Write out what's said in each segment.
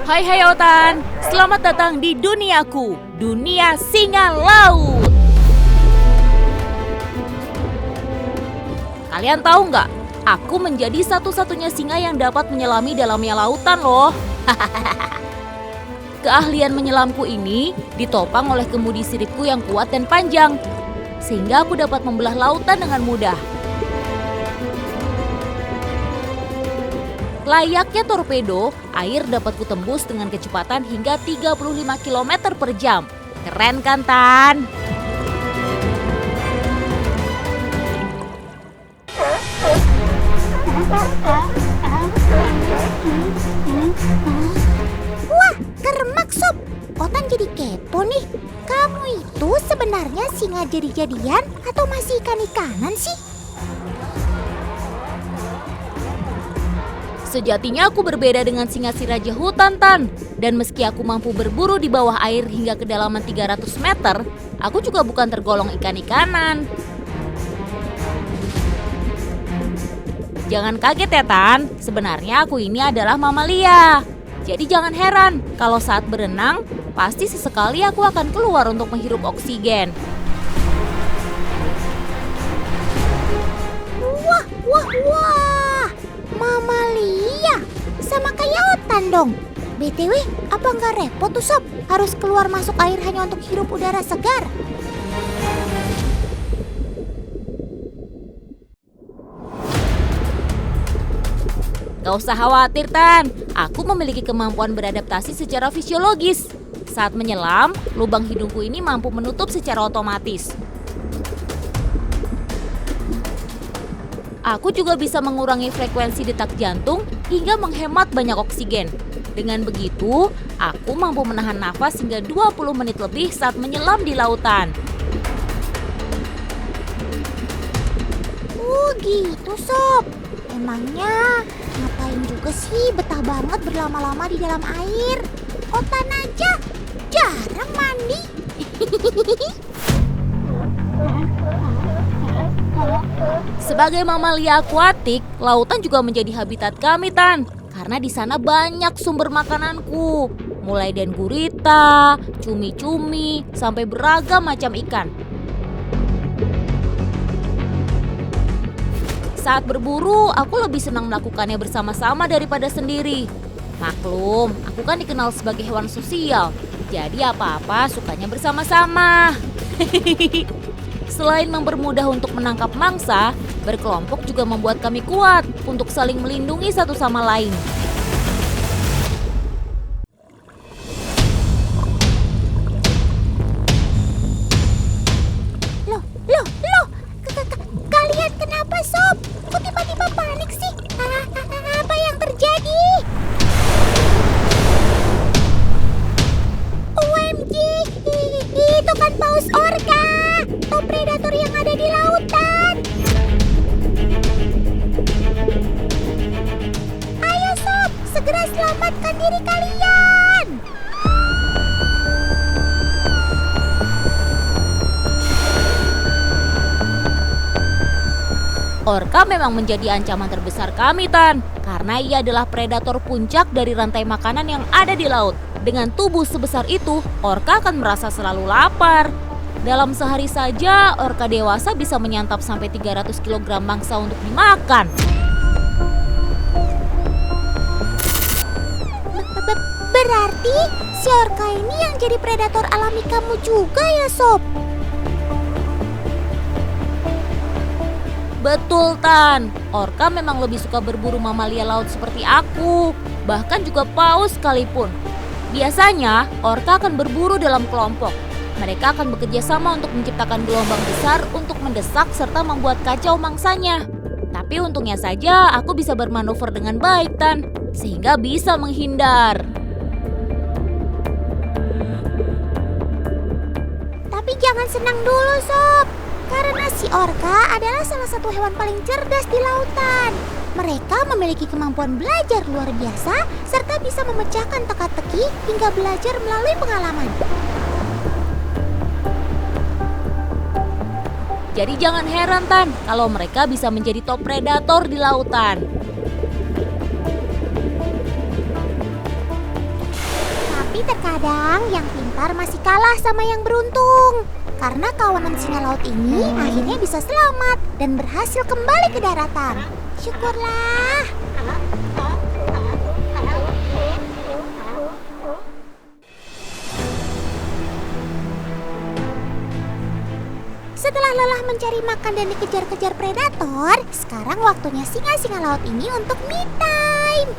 Hai Otan, selamat datang di duniaku, dunia singa laut. Kalian tahu nggak? Aku menjadi satu-satunya singa yang dapat menyelami dalamnya lautan loh. Keahlian menyelamku ini ditopang oleh kemudi siripku yang kuat dan panjang, sehingga aku dapat membelah lautan dengan mudah. Layaknya torpedo, air dapat kutembus dengan kecepatan hingga 35 km per jam. Keren kan, Tan? Wah, keremak Sob. Otan jadi kepo nih. Kamu itu sebenarnya singa jadi-jadian atau masih ikan-ikanan sih? Sejatinya aku berbeda dengan singa si raja hutan, Tan. Dan meski aku mampu berburu di bawah air hingga kedalaman 300 meter, aku juga bukan tergolong ikan-ikanan. Jangan kaget ya, Tan. Sebenarnya aku ini adalah mamalia. Jadi jangan heran kalau saat berenang, pasti sesekali aku akan keluar untuk menghirup oksigen. Wah. Mamalia, sama kayak Otan dong. BTW, apa nggak repot tuh Sob? Harus keluar masuk air hanya untuk hirup udara segar? Gak usah khawatir, Tan. Aku memiliki kemampuan beradaptasi secara fisiologis. Saat menyelam, lubang hidungku ini mampu menutup secara otomatis. Aku juga bisa mengurangi frekuensi detak jantung hingga menghemat banyak oksigen. Dengan begitu, aku mampu menahan nafas hingga 20 menit lebih saat menyelam di lautan. Gitu Sob. Emangnya ngapain juga sih betah banget berlama-lama di dalam air? Otan aja jarang mandi. Sebagai mamalia akuatik, lautan juga menjadi habitat kami, Tan. Karena di sana banyak sumber makananku. Mulai dari gurita, cumi-cumi, sampai beragam macam ikan. Saat berburu, aku lebih senang melakukannya bersama-sama daripada sendiri. Maklum, aku kan dikenal sebagai hewan sosial. Jadi apa-apa sukanya bersama-sama. Selain mempermudah untuk menangkap mangsa, berkelompok juga membuat kami kuat untuk saling melindungi satu sama lain. Loh, kalian kenapa Sob? Kok tiba-tiba panik sih? Apa yang terjadi? OMG, itu kan paus orca, top predator yang ada di lautan. Ayo Sob, segera selamatkan diri kalian. Orca memang menjadi ancaman terbesar kami, Tan. Karena ia adalah predator puncak dari rantai makanan yang ada di laut. Dengan tubuh sebesar itu, orca akan merasa selalu lapar. Dalam sehari saja, orca dewasa bisa menyantap sampai 300 kg mangsa untuk dimakan. Berarti si orca ini yang jadi predator alami kamu juga ya Sob? Betul, Tan. Orca memang lebih suka berburu mamalia laut seperti aku. Bahkan juga paus sekalipun. Biasanya, orca akan berburu dalam kelompok. Mereka akan bekerja sama untuk menciptakan gelombang besar untuk mendesak serta membuat kacau mangsanya. Tapi untungnya saja aku bisa bermanuver dengan baik, Tan. Sehingga bisa menghindar. Tapi jangan senang dulu Sob. Karena si orca adalah salah satu hewan paling cerdas di lautan. Mereka memiliki kemampuan belajar luar biasa serta bisa memecahkan teka-teki hingga belajar melalui pengalaman. Jadi jangan heran, Tan, kalau mereka bisa menjadi top predator di lautan. Kadang yang pintar masih kalah sama yang beruntung. Karena kawanan singa laut ini akhirnya bisa selamat dan berhasil kembali ke daratan. Syukurlah. Setelah lelah mencari makan dan dikejar-kejar predator, sekarang waktunya singa-singa laut ini untuk me time.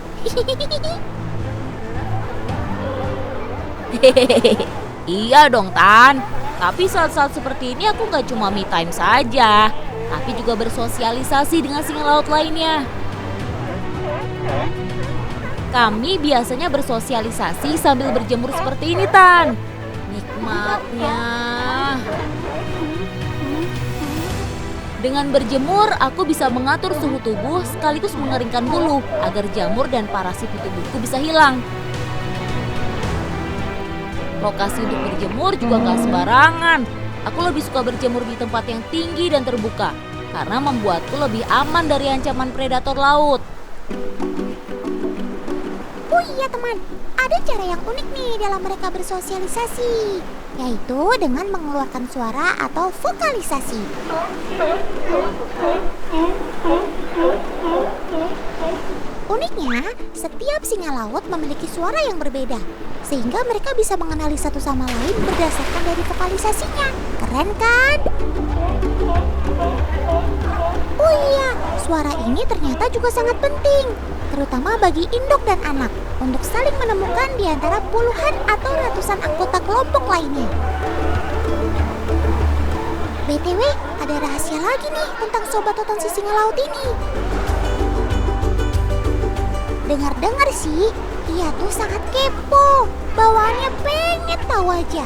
Hehehe, iya dong Tan. Tapi saat-saat seperti ini aku gak cuma me time saja, tapi juga bersosialisasi dengan singa laut lainnya. Kami biasanya bersosialisasi sambil berjemur seperti ini Tan. Nikmatnya. Dengan berjemur, aku bisa mengatur suhu tubuh sekaligus mengeringkan bulu agar jamur dan parasit di tubuhku bisa hilang. Lokasi untuk berjemur juga gak sembarangan. Aku lebih suka berjemur di tempat yang tinggi dan terbuka karena membuatku lebih aman dari ancaman predator laut. Oh iya teman, ada cara yang unik nih dalam mereka bersosialisasi, yaitu dengan mengeluarkan suara atau vokalisasi. Uniknya, setiap singa laut memiliki suara yang berbeda, sehingga mereka bisa mengenali satu sama lain berdasarkan dari vokalisasinya. Keren kan? Oh iya, suara ini ternyata juga sangat penting, terutama bagi induk dan anak, untuk saling menemukan di antara puluhan atau ratusan anggota kelompok lainnya. BTW, ada rahasia lagi nih tentang sobat totan si singa laut ini. Dengar-dengar sih, dia tuh sangat kepo, bawaannya pengen tahu aja.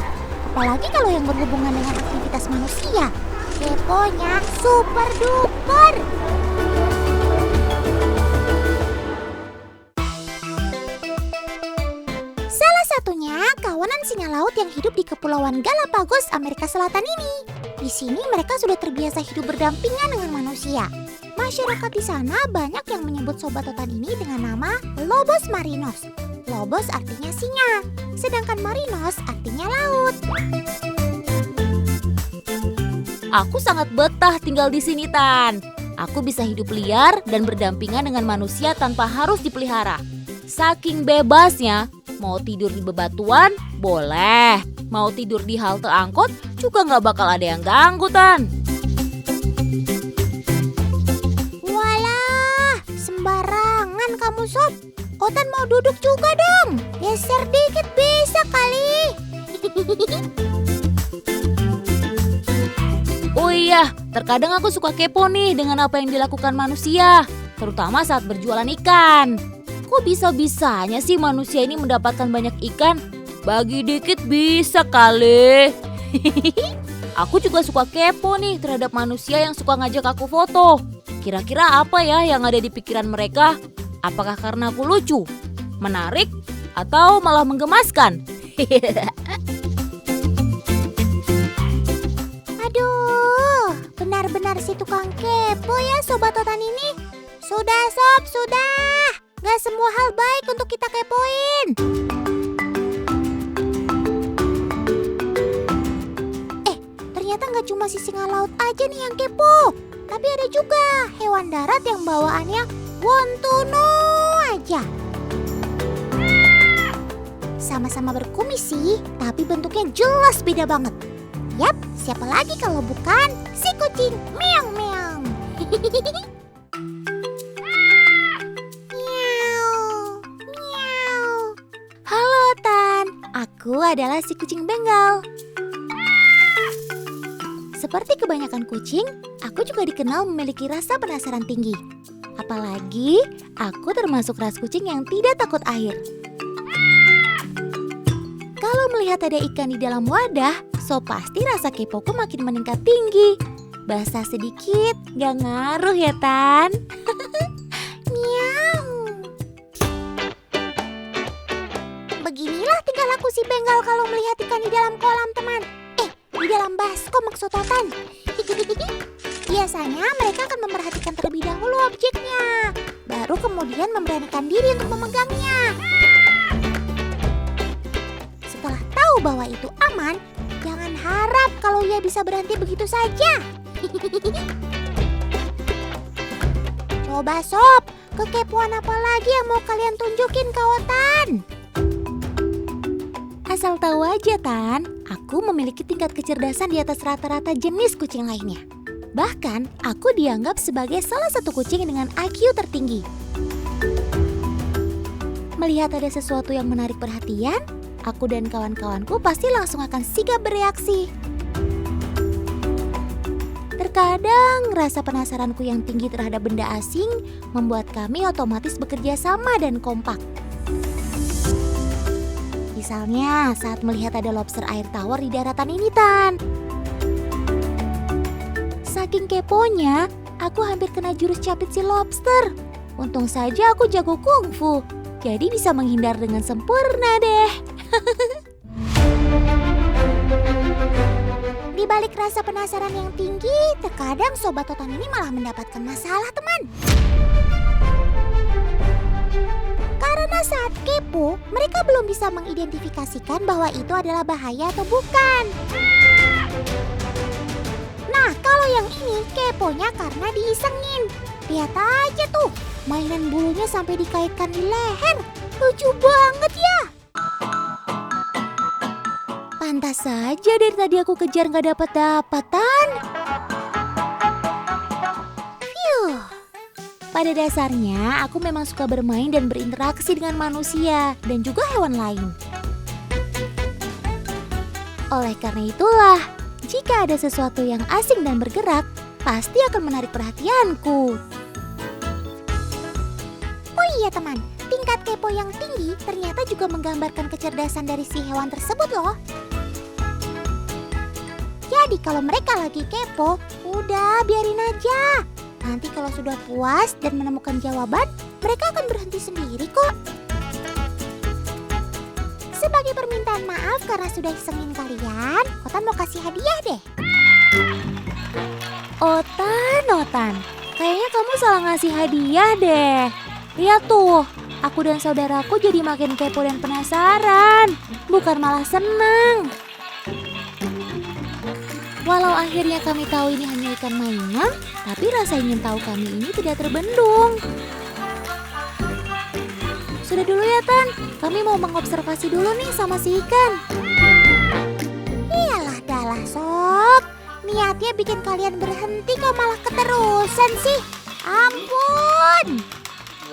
Apalagi kalau yang berhubungan dengan aktivitas manusia, keponya super duper. Salah satunya kawanan singa laut yang hidup di Kepulauan Galapagos, Amerika Selatan ini. Di sini mereka sudah terbiasa hidup berdampingan dengan manusia. Masyarakat di sana banyak yang menyebut sobat totan ini dengan nama Lobos marinos. Lobos artinya singa, sedangkan marinos artinya laut. Aku sangat betah tinggal di sini Tan. Aku bisa hidup liar dan berdampingan dengan manusia tanpa harus dipelihara. Saking bebasnya, mau tidur di bebatuan, boleh. Mau tidur di halte angkot, juga nggak bakal ada yang ganggu, Tan. Walah, sembarangan kamu Sob. Otan mau duduk juga dong. Geser dikit bisa kali. Oh iya, terkadang aku suka kepo nih dengan apa yang dilakukan manusia, terutama saat berjualan ikan. Kok bisa-bisanya sih manusia ini mendapatkan banyak ikan? Bagi dikit bisa kali. Aku juga suka kepo nih terhadap manusia yang suka ngajak aku foto. Kira-kira apa ya yang ada di pikiran mereka? Apakah karena aku lucu, menarik, atau malah menggemaskan? Aduh, benar-benar si tukang kepo ya Sobat Totan ini. Sudah Sob, sudah. Gak semua hal baik untuk kita kepoin. Ternyata gak cuma si singa laut aja nih yang kepo. Tapi ada juga hewan darat yang bawaannya wontono aja. Sama-sama berkumis sih, tapi bentuknya jelas beda banget. Yap, siapa lagi kalau bukan si kucing meong-meong. Miau, miau. Halo Tan, aku adalah si kucing Bengal. Seperti kebanyakan kucing, aku juga dikenal memiliki rasa penasaran tinggi. Apalagi, aku termasuk ras kucing yang tidak takut air. Kalau melihat ada ikan di dalam wadah, so pasti rasa kepoku makin meningkat tinggi. Basah sedikit, gak ngaruh ya Tan. Miau. Beginilah tingkah laku si Bengal kalau melihat ikan di dalam kolam teman. Di dalam baskom maksud Totan. Biasanya mereka akan memperhatikan terlebih dahulu objeknya, baru kemudian memberanikan diri untuk memegangnya. Setelah bahwa itu aman, jangan harap kalau ia bisa berhenti begitu saja. Coba Sob, kekepoan apa lagi yang mau kalian tunjukin ke Otan? Asal tahu aja Tan, aku memiliki tingkat kecerdasan di atas rata-rata jenis kucing lainnya. Bahkan, aku dianggap sebagai salah satu kucing dengan IQ tertinggi. Melihat ada sesuatu yang menarik perhatian, aku dan kawan-kawanku pasti langsung akan sigap bereaksi. Terkadang, rasa penasaranku yang tinggi terhadap benda asing membuat kami otomatis bekerja sama dan kompak. Misalnya saat melihat ada lobster air tawar di daratan ini, Tan. Saking keponya, aku hampir kena jurus capit si lobster. Untung saja aku jago kungfu, jadi bisa menghindar dengan sempurna deh. Di balik rasa penasaran yang tinggi, terkadang Sobat Otan ini malah mendapatkan masalah, teman. Karena saat kepo, mereka belum bisa mengidentifikasikan bahwa itu adalah bahaya atau bukan. Nah, kalau yang ini keponya karena diisengin. Lihat aja tuh, mainan bulunya sampai dikaitkan di leher. Lucu banget ya. Pantas saja dari tadi aku kejar gak dapat-dapatan. Pada dasarnya, aku memang suka bermain dan berinteraksi dengan manusia dan juga hewan lain. Oleh karena itulah, jika ada sesuatu yang asing dan bergerak, pasti akan menarik perhatianku. Oh iya teman, tingkat kepo yang tinggi ternyata juga menggambarkan kecerdasan dari si hewan tersebut loh. Jadi kalau mereka lagi kepo, udah biarin aja. Nanti kalau sudah puas dan menemukan jawaban, mereka akan berhenti sendiri kok. Sebagai permintaan maaf karena sudah isengin kalian, Otan mau kasih hadiah deh. Otan, kayaknya kamu salah ngasih hadiah deh. Lihat tuh, aku dan saudaraku jadi makin kepo dan penasaran, bukan malah senang. Walau akhirnya kami tahu ini hanya ikan mainan, tapi rasa ingin tahu kami ini tidak terbendung. Sudah dulu ya Tan, kami mau mengobservasi dulu nih sama si ikan. Iyalah dalah Sob, niatnya bikin kalian berhenti kok malah keterusan sih. Ampun.